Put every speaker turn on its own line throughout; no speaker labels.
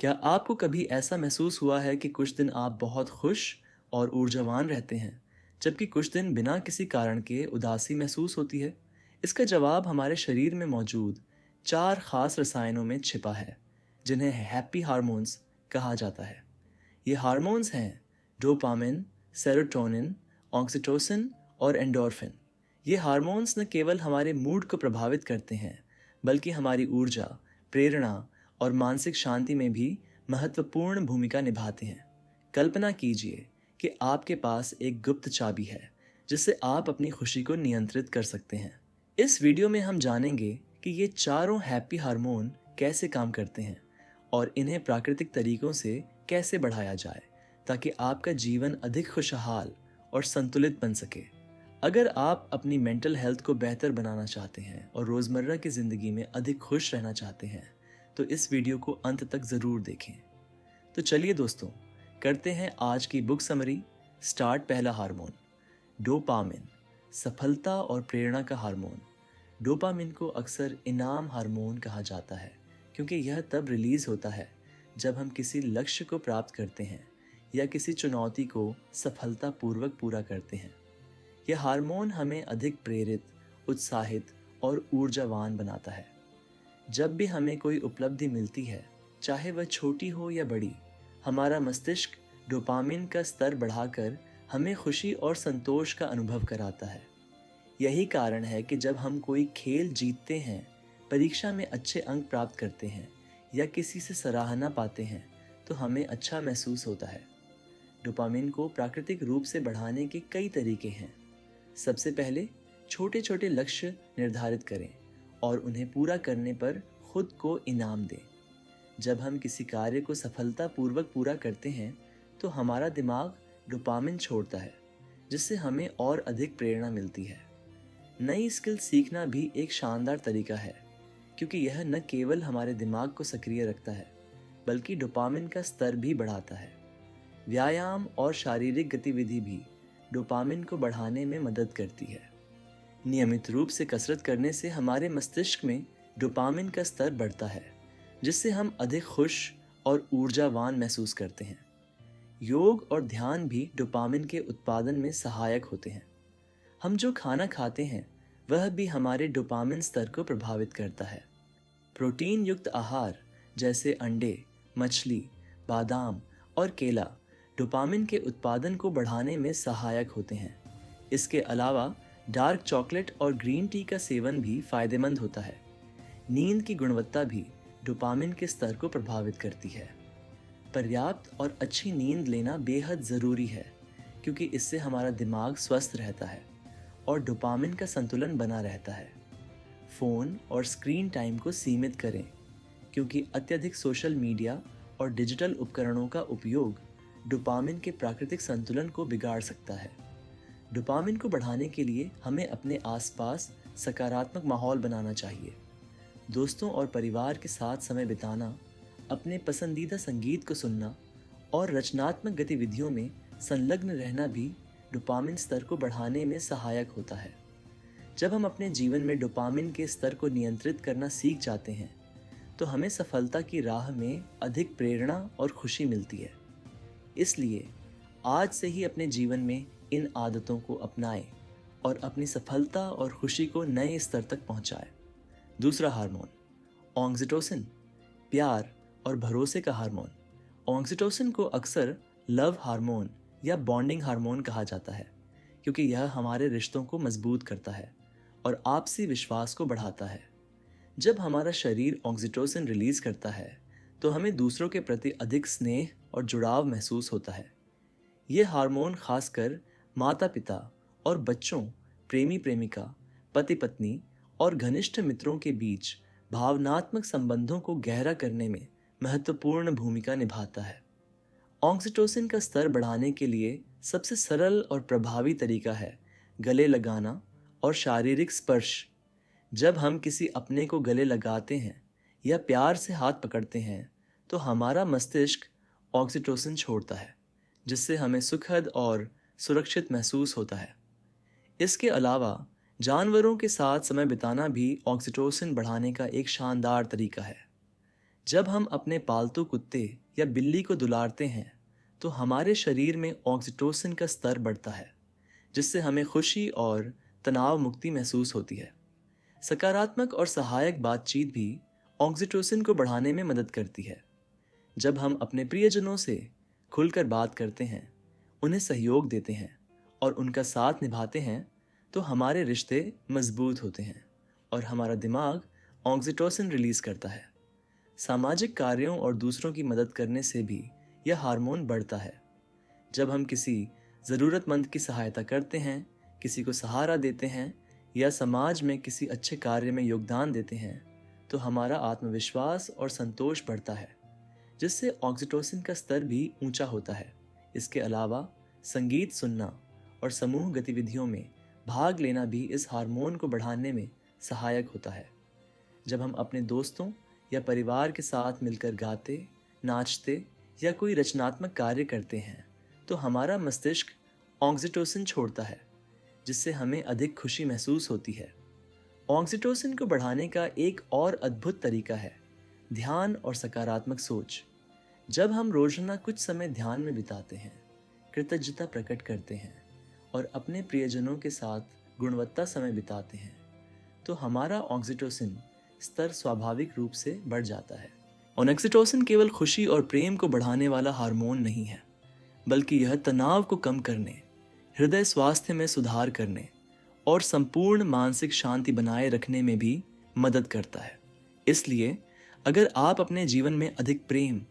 क्या आपको कभी ऐसा महसूस हुआ है कि कुछ दिन आप बहुत खुश और ऊर्जावान रहते हैं, जबकि कुछ दिन बिना किसी कारण के उदासी महसूस होती है? इसका जवाब हमारे शरीर में मौजूद 4 खास रसायनों में छिपा है, जिन्हें हैप्पी हार्मोन्स कहा जाता है। ये हार्मोन्स हैं डोपामिन, सेरोटोनिन, ऑक्सीटोसिन और एंडोर्फिन। ये हार्मोन्स न केवल हमारे मूड को प्रभावित करते हैं, बल्कि हमारी ऊर्जा, प्रेरणा और मानसिक शांति में भी महत्वपूर्ण भूमिका निभाते हैं। कल्पना कीजिए कि आपके पास एक गुप्त चाबी है, जिससे आप अपनी खुशी को नियंत्रित कर सकते हैं। इस वीडियो में हम जानेंगे कि ये चारों हैप्पी हार्मोन कैसे काम करते हैं और इन्हें प्राकृतिक तरीकों से कैसे बढ़ाया जाए, ताकि आपका जीवन अधिक खुशहाल और संतुलित बन सके। अगर आप अपनी मेंटल हेल्थ को बेहतर बनाना चाहते हैं और रोज़मर्रा की ज़िंदगी में अधिक खुश रहना चाहते हैं, तो इस वीडियो को अंत तक ज़रूर देखें। तो चलिए दोस्तों, करते हैं आज की बुक समरी। स्टार्ट। पहला हार्मोन डोपामिन, सफलता और प्रेरणा का हार्मोन। डोपामिन को अक्सर इनाम हार्मोन कहा जाता है, क्योंकि यह तब रिलीज होता है जब हम किसी लक्ष्य को प्राप्त करते हैं या किसी चुनौती को सफलतापूर्वक पूरा करते हैं। यह हार्मोन हमें अधिक प्रेरित, उत्साहित और ऊर्जावान बनाता है। जब भी हमें कोई उपलब्धि मिलती है, चाहे वह छोटी हो या बड़ी, हमारा मस्तिष्क डोपामिन का स्तर बढ़ाकर हमें खुशी और संतोष का अनुभव कराता है। यही कारण है कि जब हम कोई खेल जीतते हैं, परीक्षा में अच्छे अंक प्राप्त करते हैं या किसी से सराहना पाते हैं, तो हमें अच्छा महसूस होता है। डोपामिन को प्राकृतिक रूप से बढ़ाने के कई तरीके हैं। सबसे पहले, छोटे छोटे लक्ष्य निर्धारित करें और उन्हें पूरा करने पर खुद को इनाम दें। जब हम किसी कार्य को सफलतापूर्वक पूरा करते हैं, तो हमारा दिमाग डोपामिन छोड़ता है, जिससे हमें और अधिक प्रेरणा मिलती है। नई स्किल सीखना भी एक शानदार तरीका है, क्योंकि यह न केवल हमारे दिमाग को सक्रिय रखता है, बल्कि डोपामिन का स्तर भी बढ़ाता है। व्यायाम और शारीरिक गतिविधि भी डोपामिन को बढ़ाने में मदद करती है। नियमित रूप से कसरत करने से हमारे मस्तिष्क में डोपामिन का स्तर बढ़ता है, जिससे हम अधिक खुश और ऊर्जावान महसूस करते हैं। योग और ध्यान भी डोपामिन के उत्पादन में सहायक होते हैं। हम जो खाना खाते हैं, वह भी हमारे डोपामिन स्तर को प्रभावित करता है। प्रोटीन युक्त आहार जैसे अंडे, मछली, बादाम और केला डोपामिन के उत्पादन को बढ़ाने में सहायक होते हैं। इसके अलावा डार्क चॉकलेट और ग्रीन टी का सेवन भी फायदेमंद होता है। नींद की गुणवत्ता भी डोपामिन के स्तर को प्रभावित करती है। पर्याप्त और अच्छी नींद लेना बेहद ज़रूरी है, क्योंकि इससे हमारा दिमाग स्वस्थ रहता है और डोपामिन का संतुलन बना रहता है। फ़ोन और स्क्रीन टाइम को सीमित करें, क्योंकि अत्यधिक सोशल मीडिया और डिजिटल उपकरणों का उपयोग डोपामिन के प्राकृतिक संतुलन को बिगाड़ सकता है। डोपामिन को बढ़ाने के लिए हमें अपने आसपास सकारात्मक माहौल बनाना चाहिए। दोस्तों और परिवार के साथ समय बिताना, अपने पसंदीदा संगीत को सुनना और रचनात्मक गतिविधियों में संलग्न रहना भी डोपामिन स्तर को बढ़ाने में सहायक होता है। जब हम अपने जीवन में डोपामिन के स्तर को नियंत्रित करना सीख जाते हैं, तो हमें सफलता की राह में अधिक प्रेरणा और खुशी मिलती है। इसलिए आज से ही अपने जीवन में इन आदतों को अपनाएं और अपनी सफलता और खुशी को नए स्तर तक पहुंचाएं। दूसरा हार्मोन ऑक्सीटोसिन, प्यार और भरोसे का हार्मोन। ऑक्सीटोसिन को अक्सर लव हार्मोन या बॉन्डिंग हार्मोन कहा जाता है, क्योंकि यह हमारे रिश्तों को मजबूत करता है और आपसी विश्वास को बढ़ाता है। जब हमारा शरीर ऑक्सीटोसिन रिलीज करता है, तो हमें दूसरों के प्रति अधिक स्नेह और जुड़ाव महसूस होता है। ये हार्मोन खासकर माता पिता और बच्चों, प्रेमी प्रेमिका, पति पत्नी और घनिष्ठ मित्रों के बीच भावनात्मक संबंधों को गहरा करने में महत्वपूर्ण भूमिका निभाता है। ऑक्सीटोसिन का स्तर बढ़ाने के लिए सबसे सरल और प्रभावी तरीका है गले लगाना और शारीरिक स्पर्श। जब हम किसी अपने को गले लगाते हैं या प्यार से हाथ पकड़ते हैं, तो हमारा मस्तिष्क ऑक्सीटोसिन छोड़ता है, जिससे हमें सुखद और सुरक्षित महसूस होता है। इसके अलावा जानवरों के साथ समय बिताना भी ऑक्सीटोसिन बढ़ाने का एक शानदार तरीका है। जब हम अपने पालतू कुत्ते या बिल्ली को दुलारते हैं तो हमारे शरीर में ऑक्सीटोसिन का स्तर बढ़ता है, जिससे हमें खुशी और तनाव मुक्ति महसूस होती है। सकारात्मक और सहायक बातचीत भी ऑक्सीटोसिन को बढ़ाने में मदद करती है। जब हम अपने प्रियजनों से खुलकर बात करते हैं, उन्हें सहयोग देते हैं और उनका साथ निभाते हैं, तो हमारे रिश्ते मजबूत होते हैं और हमारा दिमाग ऑक्सीटोसिन रिलीज करता है। सामाजिक कार्यों और दूसरों की मदद करने से भी यह हार्मोन बढ़ता है। जब हम किसी ज़रूरतमंद की सहायता करते हैं, किसी को सहारा देते हैं या समाज में किसी अच्छे कार्य में योगदान देते हैं, तो हमारा आत्मविश्वास और संतोष बढ़ता है, जिससे ऑक्सीटोसिन का स्तर भी ऊंचा होता है। इसके अलावा संगीत सुनना और समूह गतिविधियों में भाग लेना भी इस हार्मोन को बढ़ाने में सहायक होता है। जब हम अपने दोस्तों या परिवार के साथ मिलकर गाते, नाचते या कोई रचनात्मक कार्य करते हैं, तो हमारा मस्तिष्क ऑक्सीटोसिन छोड़ता है, जिससे हमें अधिक खुशी महसूस होती है। ऑक्सीटोसिन को बढ़ाने का एक और अद्भुत तरीका है ध्यान और सकारात्मक सोच। जब हम रोजाना कुछ समय ध्यान में बिताते हैं, कृतज्ञता प्रकट करते हैं और अपने प्रियजनों के साथ गुणवत्ता समय बिताते हैं, तो हमारा ऑक्सीटोसिन स्तर स्वाभाविक रूप से बढ़ जाता है। ऑक्सीटोसिन केवल खुशी और प्रेम को बढ़ाने वाला हार्मोन नहीं है, बल्कि यह तनाव को कम करने, हृदय स्वास्थ्य में सुधार करने और संपूर्ण मानसिक शांति बनाए रखने में भी मदद करता है। इसलिए अगर आप अपने जीवन में अधिक प्रेम,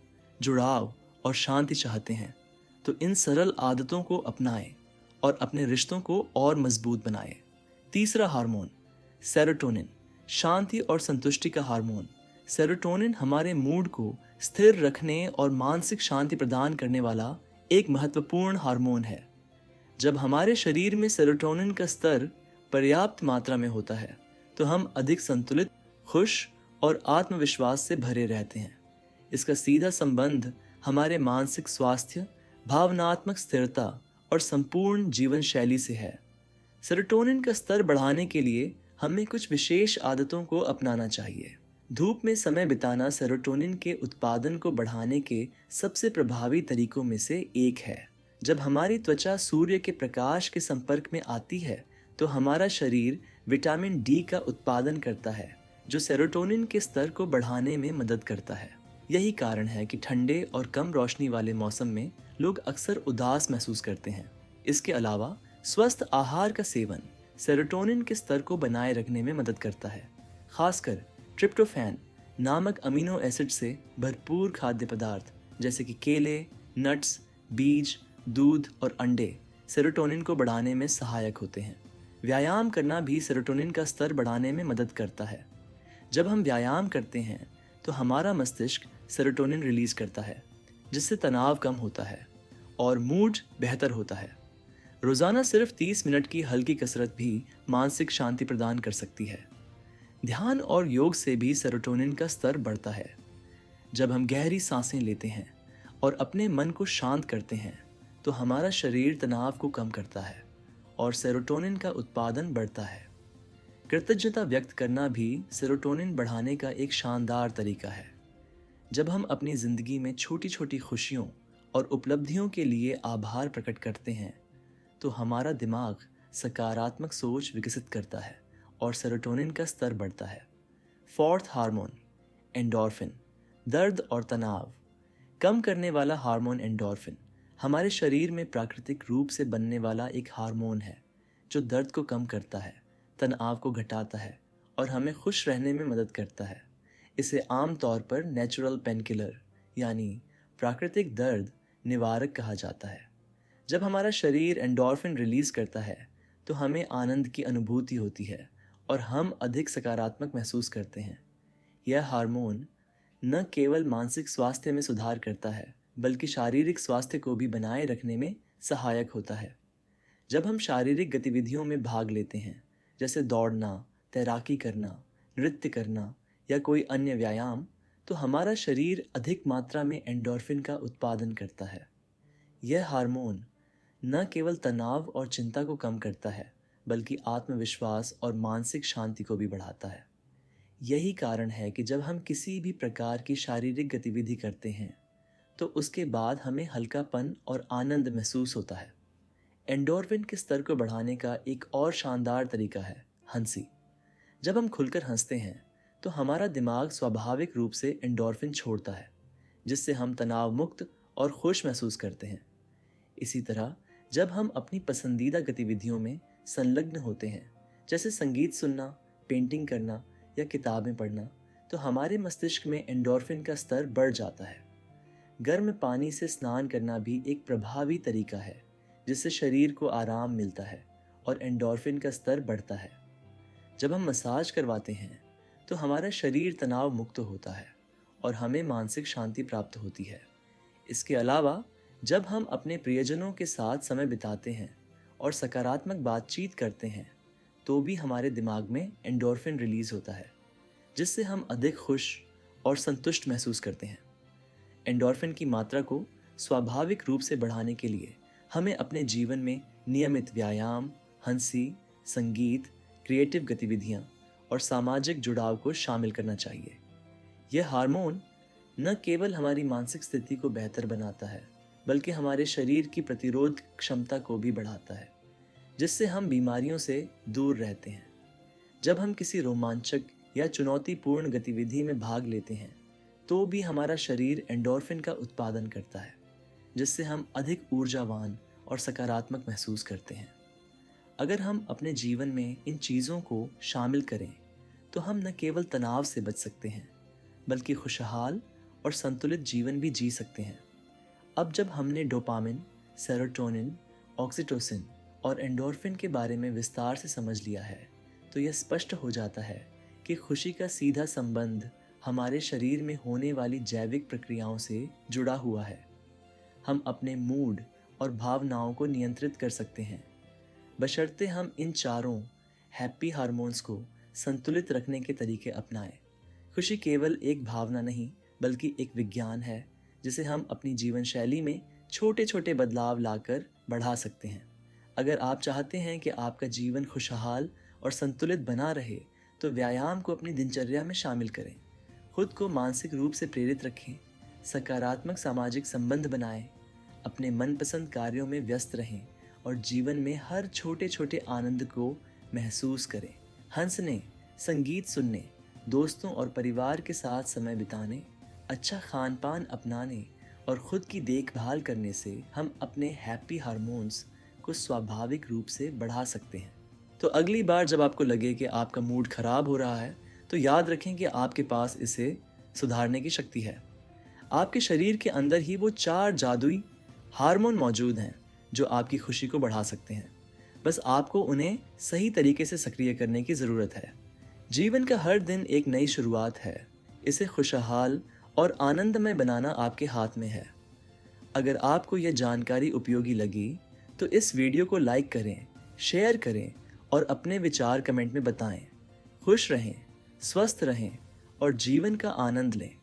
जुड़ाव और शांति चाहते हैं, तो इन सरल आदतों को अपनाएं और अपने रिश्तों को और मजबूत बनाएं। तीसरा हार्मोन, सेरोटोनिन, शांति और संतुष्टि का हार्मोन। सेरोटोनिन हमारे मूड को स्थिर रखने और मानसिक शांति प्रदान करने वाला एक महत्वपूर्ण हार्मोन है। जब हमारे शरीर में सेरोटोनिन का स्तर पर्याप्त मात्रा में होता है, तो हम अधिक संतुलित, खुश और आत्मविश्वास से भरे रहते हैं। इसका सीधा संबंध हमारे मानसिक स्वास्थ्य, भावनात्मक स्थिरता और संपूर्ण जीवन शैली से है। सेरोटोनिन का स्तर बढ़ाने के लिए हमें कुछ विशेष आदतों को अपनाना चाहिए। धूप में समय बिताना सेरोटोनिन के उत्पादन को बढ़ाने के सबसे प्रभावी तरीकों में से एक है। जब हमारी त्वचा सूर्य के प्रकाश के संपर्क में आती है, तो हमारा शरीर विटामिन डी का उत्पादन करता है, जो सेरोटोनिन के स्तर को बढ़ाने में मदद करता है। यही कारण है कि ठंडे और कम रोशनी वाले मौसम में लोग अक्सर उदास महसूस करते हैं। इसके अलावा स्वस्थ आहार का सेवन सेरोटोनिन के स्तर को बनाए रखने में मदद करता है। खासकर ट्रिप्टोफैन नामक अमीनो एसिड से भरपूर खाद्य पदार्थ जैसे कि केले, नट्स, बीज, दूध और अंडे सेरोटोनिन को बढ़ाने में सहायक होते हैं। व्यायाम करना भी सेरोटोनिन का स्तर बढ़ाने में मदद करता है। जब हम व्यायाम करते हैं, तो हमारा मस्तिष्क सेरोटोनिन रिलीज करता है, जिससे तनाव कम होता है और मूड बेहतर होता है। रोजाना सिर्फ 30 मिनट की हल्की कसरत भी मानसिक शांति प्रदान कर सकती है। ध्यान और योग से भी सेरोटोनिन का स्तर बढ़ता है। जब हम गहरी सांसें लेते हैं और अपने मन को शांत करते हैं, तो हमारा शरीर तनाव को कम करता है और सेरोटोनिन का उत्पादन बढ़ता है। कृतज्ञता व्यक्त करना भी सेरोटोनिन बढ़ाने का एक शानदार तरीका है। जब हम अपनी जिंदगी में छोटी छोटी खुशियों और उपलब्धियों के लिए आभार प्रकट करते हैं, तो हमारा दिमाग सकारात्मक सोच विकसित करता है और सेरोटोनिन का स्तर बढ़ता है। फोर्थ हार्मोन, एंडोर्फिन, दर्द और तनाव कम करने वाला हार्मोन। एंडोर्फिन हमारे शरीर में प्राकृतिक रूप से बनने वाला एक हार्मोन है, जो दर्द को कम करता है, तनाव को घटाता है और हमें खुश रहने में मदद करता है। इसे आमतौर पर नेचुरल पेनकिलर यानी प्राकृतिक दर्द निवारक कहा जाता है। जब हमारा शरीर एंडोर्फिन रिलीज करता है, तो हमें आनंद की अनुभूति होती है और हम अधिक सकारात्मक महसूस करते हैं। यह हार्मोन न केवल मानसिक स्वास्थ्य में सुधार करता है, बल्कि शारीरिक स्वास्थ्य को भी बनाए रखने में सहायक होता है। जब हम शारीरिक गतिविधियों में भाग लेते हैं, जैसे दौड़ना, तैराकी करना, नृत्य करना या कोई अन्य व्यायाम, तो हमारा शरीर अधिक मात्रा में एंडोर्फिन का उत्पादन करता है। यह हार्मोन न केवल तनाव और चिंता को कम करता है, बल्कि आत्मविश्वास और मानसिक शांति को भी बढ़ाता है। यही कारण है कि जब हम किसी भी प्रकार की शारीरिक गतिविधि करते हैं तो उसके बाद हमें हल्कापन और आनंद महसूस होता है। एंडोर्फिन के स्तर को बढ़ाने का एक और शानदार तरीका है हंसी। जब हम खुलकर हंसते हैं तो हमारा दिमाग स्वाभाविक रूप से एंडोर्फिन छोड़ता है, जिससे हम तनाव मुक्त और खुश महसूस करते हैं। इसी तरह जब हम अपनी पसंदीदा गतिविधियों में संलग्न होते हैं, जैसे संगीत सुनना, पेंटिंग करना या किताबें पढ़ना, तो हमारे मस्तिष्क में एंडोर्फिन का स्तर बढ़ जाता है। गर्म पानी से स्नान करना भी एक प्रभावी तरीका है, जिससे शरीर को आराम मिलता है और एंडोर्फिन का स्तर बढ़ता है। जब हम मसाज करवाते हैं तो हमारा शरीर तनाव मुक्त होता है और हमें मानसिक शांति प्राप्त होती है। इसके अलावा जब हम अपने प्रियजनों के साथ समय बिताते हैं और सकारात्मक बातचीत करते हैं तो भी हमारे दिमाग में एंडोर्फिन रिलीज होता है, जिससे हम अधिक खुश और संतुष्ट महसूस करते हैं। एंडोर्फिन की मात्रा को स्वाभाविक रूप से बढ़ाने के लिए हमें अपने जीवन में नियमित व्यायाम, हंसी, संगीत, क्रिएटिव गतिविधियां और सामाजिक जुड़ाव को शामिल करना चाहिए। यह हार्मोन न केवल हमारी मानसिक स्थिति को बेहतर बनाता है, बल्कि हमारे शरीर की प्रतिरोध क्षमता को भी बढ़ाता है, जिससे हम बीमारियों से दूर रहते हैं। जब हम किसी रोमांचक या चुनौतीपूर्ण गतिविधि में भाग लेते हैं तो भी हमारा शरीर एंडोर्फिन का उत्पादन करता है, जिससे हम अधिक ऊर्जावान और सकारात्मक महसूस करते हैं। अगर हम अपने जीवन में इन चीज़ों को शामिल करें तो हम न केवल तनाव से बच सकते हैं, बल्कि खुशहाल और संतुलित जीवन भी जी सकते हैं। अब जब हमने डोपामिन, सेरोटोनिन, ऑक्सीटोसिन और एंडोर्फिन के बारे में विस्तार से समझ लिया है, तो यह स्पष्ट हो जाता है कि खुशी का सीधा संबंध हमारे शरीर में होने वाली जैविक प्रक्रियाओं से जुड़ा हुआ है। हम अपने मूड और भावनाओं को नियंत्रित कर सकते हैं, बशर्ते हम इन चारों हैप्पी हार्मोन्स को संतुलित रखने के तरीके अपनाएं। खुशी केवल एक भावना नहीं, बल्कि एक विज्ञान है, जिसे हम अपनी जीवन शैली में छोटे छोटे बदलाव लाकर बढ़ा सकते हैं। अगर आप चाहते हैं कि आपका जीवन खुशहाल और संतुलित बना रहे, तो व्यायाम को अपनी दिनचर्या में शामिल करें, खुद को मानसिक रूप से प्रेरित रखें, सकारात्मक सामाजिक संबंध बनाएं, अपने मनपसंद कार्यों में व्यस्त रहें और जीवन में हर छोटे छोटे आनंद को महसूस करें। हंसने, संगीत सुनने, दोस्तों और परिवार के साथ समय बिताने, अच्छा खान पान अपनाने और खुद की देखभाल करने से हम अपने हैप्पी हार्मोन्स को स्वाभाविक रूप से बढ़ा सकते हैं। तो अगली बार जब आपको लगे कि आपका मूड खराब हो रहा है, तो याद रखें कि आपके पास इसे सुधारने की शक्ति है। आपके शरीर के अंदर ही वो 4 जादुई हार्मोन मौजूद हैं जो आपकी खुशी को बढ़ा सकते हैं। बस आपको उन्हें सही तरीके से सक्रिय करने की ज़रूरत है। जीवन का हर दिन एक नई शुरुआत है। इसे खुशहाल और आनंदमय बनाना आपके हाथ में है। अगर आपको यह जानकारी उपयोगी लगी तो इस वीडियो को लाइक करें, शेयर करें और अपने विचार कमेंट में बताएं। खुश रहें, स्वस्थ रहें और जीवन का आनंद लें।